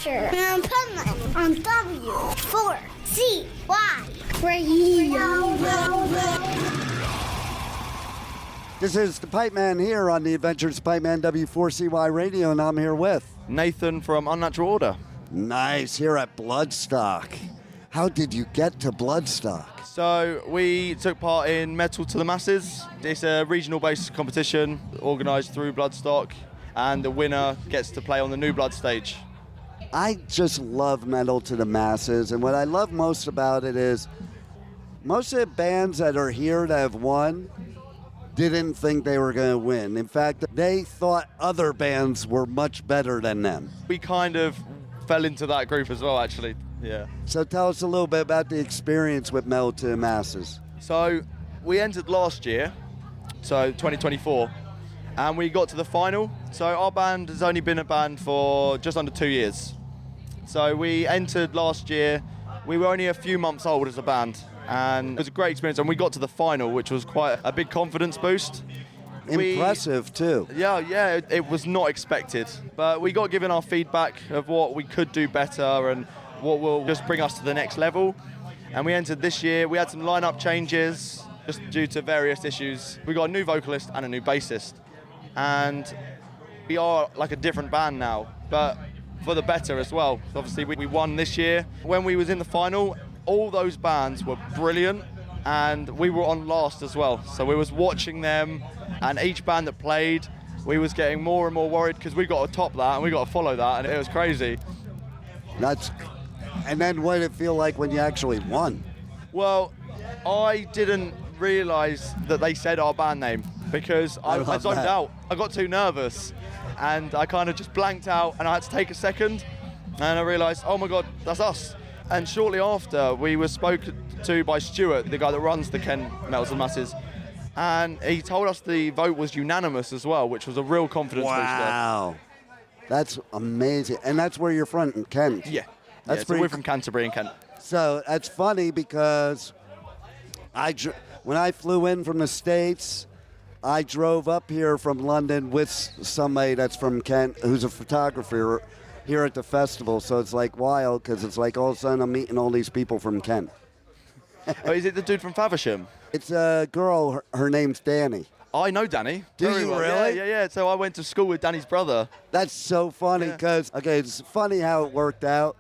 Asher. And Pipeman on W4CY Radio. This is the Pipeman here on the Adventures of Pipeman W4CY Radio, and I'm here with Nathan from Unnatural Order. Nice, here at Bloodstock. How did you get to Bloodstock? So we took part in Metal to the Masses. It's a regional-based competition organised through Bloodstock, and the winner gets to play on the New Blood stage. I just love Metal to the Masses, and what I love most about it is most of the bands that are here that have won didn't think they were going to win. In fact, they thought other bands were much better than them. We kind of fell into that group as well, actually. Yeah. So tell us a little bit about the experience with Metal to the Masses. So we entered last year, so 2024, and we got to the final. So our band has only been a band for just under 2 years. So we entered last year. We were only a few months old as a band, and it was a great experience, and we got to the final, which was quite a big confidence boost. Impressive, too. Yeah, it was not expected, but we got given our feedback of what we could do better and what will just bring us to the next level. And we entered this year. We had some lineup changes just due to various issues. We got a new vocalist and a new bassist, and we are like a different band now, but for the better as well. Obviously, we won this year. When we was in the final, all those bands were brilliant, and we were on last as well. So we was watching them, and each band that played, we was getting more and more worried because we got to top that and we got to follow that, and it was crazy. And then what did it feel like when you actually won? Well, I didn't realise that they said our band name because I zoned out. I got too nervous, and I kind of just blanked out, and I had to take a second, and I realised, oh my God, that's us. And shortly after, we were spoken to by Stuart, the guy that runs the Kent Metal to the Masses, and he told us the vote was unanimous as well, which was a real confidence booster. Wow. That's amazing. And that's where you're from, in Kent? Yeah. That's so we're from Canterbury in Kent. So that's funny because when I flew in from the States, I drove up here from London with somebody that's from Kent who's a photographer here at the festival. So it's like wild because it's like all of a sudden I'm meeting all these people from Kent. Oh, is it the dude from Faversham? It's a girl. Her name's Danny. I know Danny. Do you well. really? Yeah. So I went to school with Danny's brother. That's so funny because, it's funny how it worked out.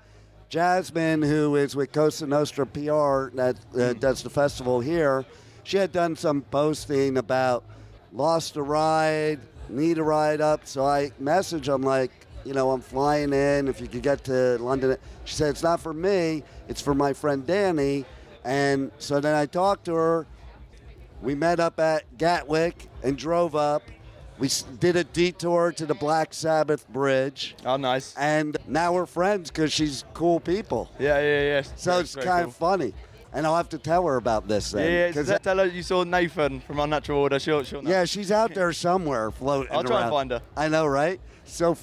Jasmine, who is with Costa Nostra PR that does the festival here, she had done some posting about lost a ride, need a ride up. So I messaged them like, I'm flying in. If you could get to London. She said, it's not for me. It's for my friend Danny. And so then I talked to her. We met up at Gatwick and drove up. We did a detour to the Black Sabbath Bridge. Oh, nice. And now we're friends because she's cool people. Yeah. So it's kind of funny. And I'll have to tell her about this then. Yeah, tell her you saw Nathan from Unnatural Order. She'll know. Yeah, she's out there somewhere floating around. I'll try and find her. I know, right? So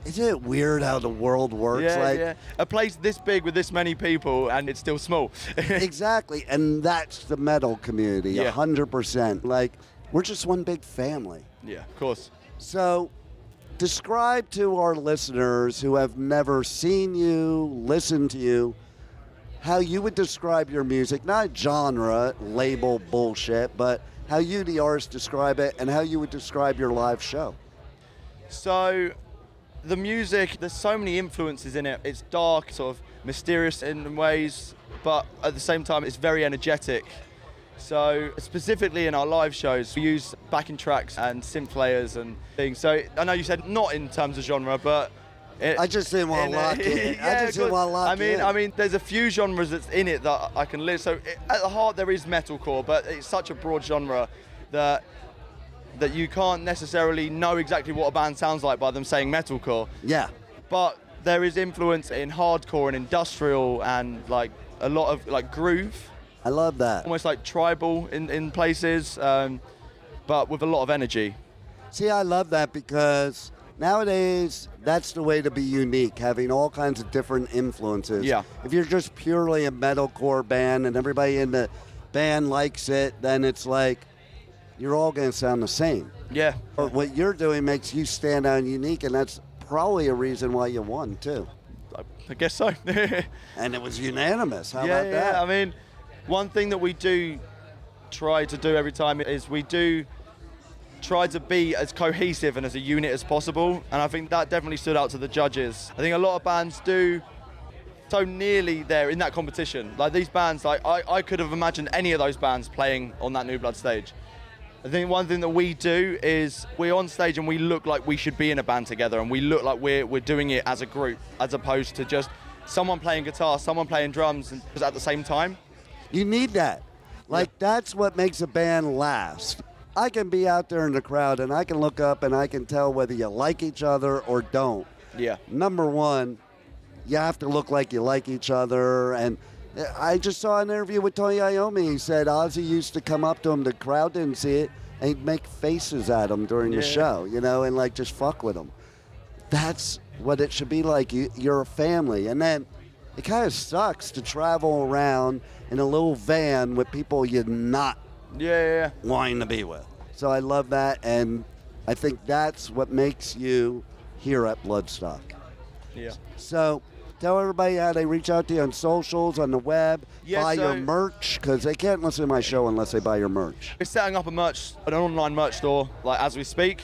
isn't it weird how the world works? Yeah. A place this big with this many people and it's still small. Exactly. And that's the metal community, 100%. Like, we're just one big family. Yeah, of course. So describe to our listeners who have never seen you, listened to you, how you would describe your music, not genre, label bullshit, but how you, the artist, describe it and how you would describe your live show. So the music, there's so many influences in it. It's dark, sort of mysterious in ways, but at the same time, it's very energetic. So specifically in our live shows, we use backing tracks and synth players and things. So I know you said not in terms of genre, but I just didn't want to lock it. I mean, there's a few genres that's in it that I can live. So at the heart, there is metalcore, but it's such a broad genre that you can't necessarily know exactly what a band sounds like by them saying metalcore. Yeah. But there is influence in hardcore and industrial and like a lot of like groove. I love that. Almost like tribal in places, but with a lot of energy. See, I love that because nowadays that's the way to be unique, having all kinds of different influences. Yeah. If you're just purely a metalcore band and everybody in the band likes it, then it's like you're all going to sound the same. Yeah. But what you're doing makes you stand out and unique, and that's probably a reason why you won, too. I guess so. And it was unanimous. How yeah, about that? Yeah, I mean, one thing that we do try to do every time is we do try to be as cohesive and as a unit as possible, and I think that definitely stood out to the judges. I think a lot of bands do so nearly there in that competition. Like these bands, like I could have imagined any of those bands playing on that New Blood stage. I think one thing that we do is we're on stage and we look like we should be in a band together, and we look like we're doing it as a group, as opposed to just someone playing guitar, someone playing drums, and at the same time. You need that. Like, that's what makes a band last. I can be out there in the crowd and I can look up and I can tell whether you like each other or don't. Yeah. Number one, you have to look like you like each other. And I just saw an interview with Tony Iommi. He said Ozzy used to come up to him, the crowd didn't see it, and he'd make faces at him during the show, you know, and like just fuck with him. That's what it should be like. You're a family. And then it kind of sucks to travel around in a little van with people you're not wanting to be with. So I love that, and I think that's what makes you here at Bloodstock. Yeah. So tell everybody how they reach out to you on socials, on the web, buy your merch, because they can't listen to my show unless they buy your merch. We're setting up an online merch store, like as we speak.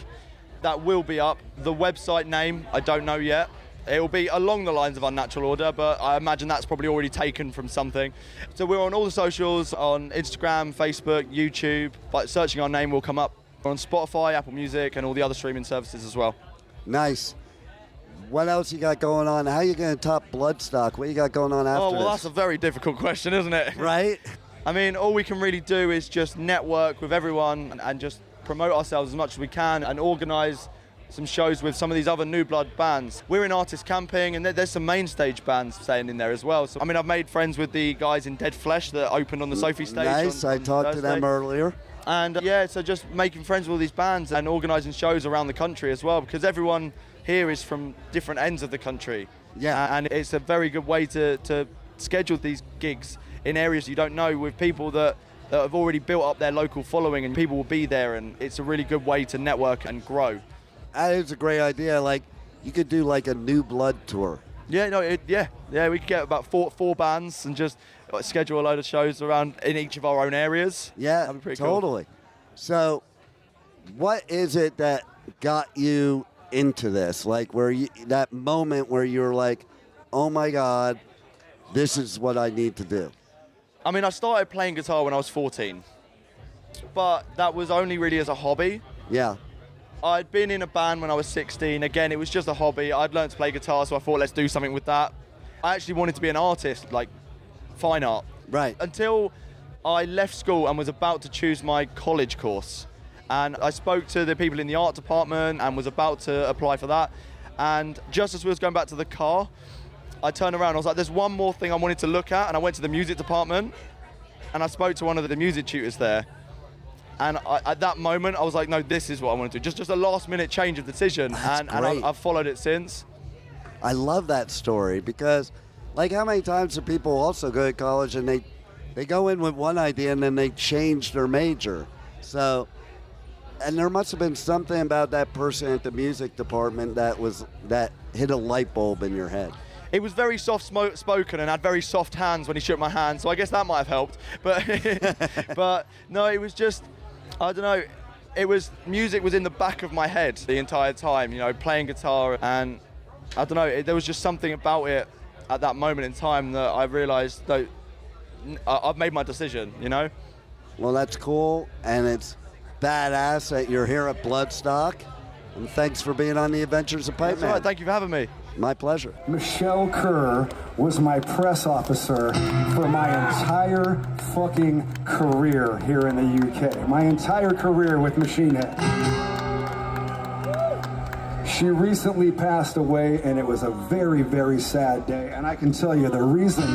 That will be up. The website name, I don't know yet. It will be along the lines of Unnatural Order, but I imagine that's probably already taken from something. So we're on all the socials, on Instagram, Facebook, YouTube. By searching our name will come up. We're on Spotify, Apple Music, and all the other streaming services as well. Nice. What else you got going on? How you going to top Bloodstock? What you got going on after this? That's a very difficult question, isn't it? Right? I mean, all we can really do is just network with everyone and just promote ourselves as much as we can and organise some shows with some of these other New Blood bands. We're in Artist Camping, and there's some main stage bands staying in there as well. So I mean, I've made friends with the guys in Dead Flesh that opened on the Sophie stage. Nice, I talked to them earlier. And so just making friends with all these bands and organising shows around the country as well, because everyone here is from different ends of the country. Yeah. And it's a very good way to schedule these gigs in areas you don't know, with people that have already built up their local following, and people will be there, and it's a really good way to network and grow. That is a great idea. Like, you could do like a New Blood tour. Yeah, we could get about four bands and just schedule a load of shows around in each of our own areas. Yeah, that'd be pretty totally. Cool. So, what is it that got you into this? Like, that moment where you're like, oh my God, this is what I need to do. I mean, I started playing guitar when I was 14, but that was only really as a hobby. Yeah. I'd been in a band when I was 16. Again, it was just a hobby. I'd learned to play guitar, so I thought, let's do something with that. I actually wanted to be an artist, like fine art. Right. Until I left school and was about to choose my college course. And I spoke to the people in the art department and was about to apply for that. And just as we was going back to the car, I turned around. I was like, there's one more thing I wanted to look at. And I went to the music department and I spoke to one of the music tutors there. And at that moment, I was like, no, this is what I want to do. Just a last-minute change of decision. That's and I've followed it since. I love that story because, like, how many times do people also go to college and they go in with one idea and then they change their major? So, and there must have been something about that person at the music department that hit a light bulb in your head. It was very soft-spoken and had very soft hands when he shook my hand, so I guess that might have helped. But no, it was just, I don't know, music was in the back of my head the entire time, you know, playing guitar, and I don't know, there was just something about it at that moment in time that I realised that I've made my decision, you know? Well, that's cool, and it's badass that you're here at Bloodstock, and thanks for being on the Adventures of Pipeman. That's all right, thank you for having me. My pleasure. Michelle Kerr was my press officer for my entire fucking career here in the UK. My entire career with Machine Head. She recently passed away, and it was a very, very sad day. And I can tell you the reason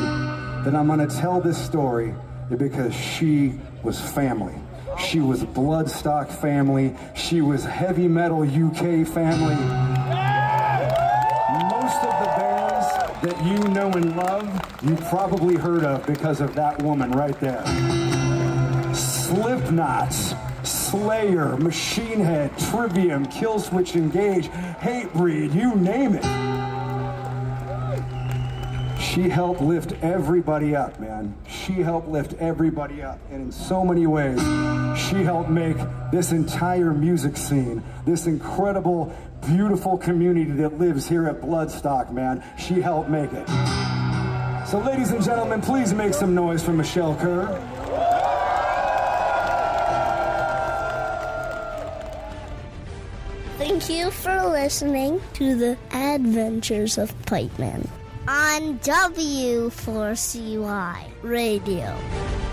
that I'm going to tell this story is because she was family. She was Bloodstock family. She was heavy metal UK family. Most of the bands that you know and love, you probably heard of because of that woman right there. Slipknot, Slayer, Machine Head, Trivium, Killswitch Engage, Hatebreed, you name it. She helped lift everybody up, man. She helped lift everybody up. And in so many ways, she helped make this entire music scene, this incredible, beautiful community that lives here at Bloodstock, man. She helped make it. So ladies and gentlemen, please make some noise for Michelle Kerr. Thank you for listening to the Adventures of Pipeman on W4CY Radio.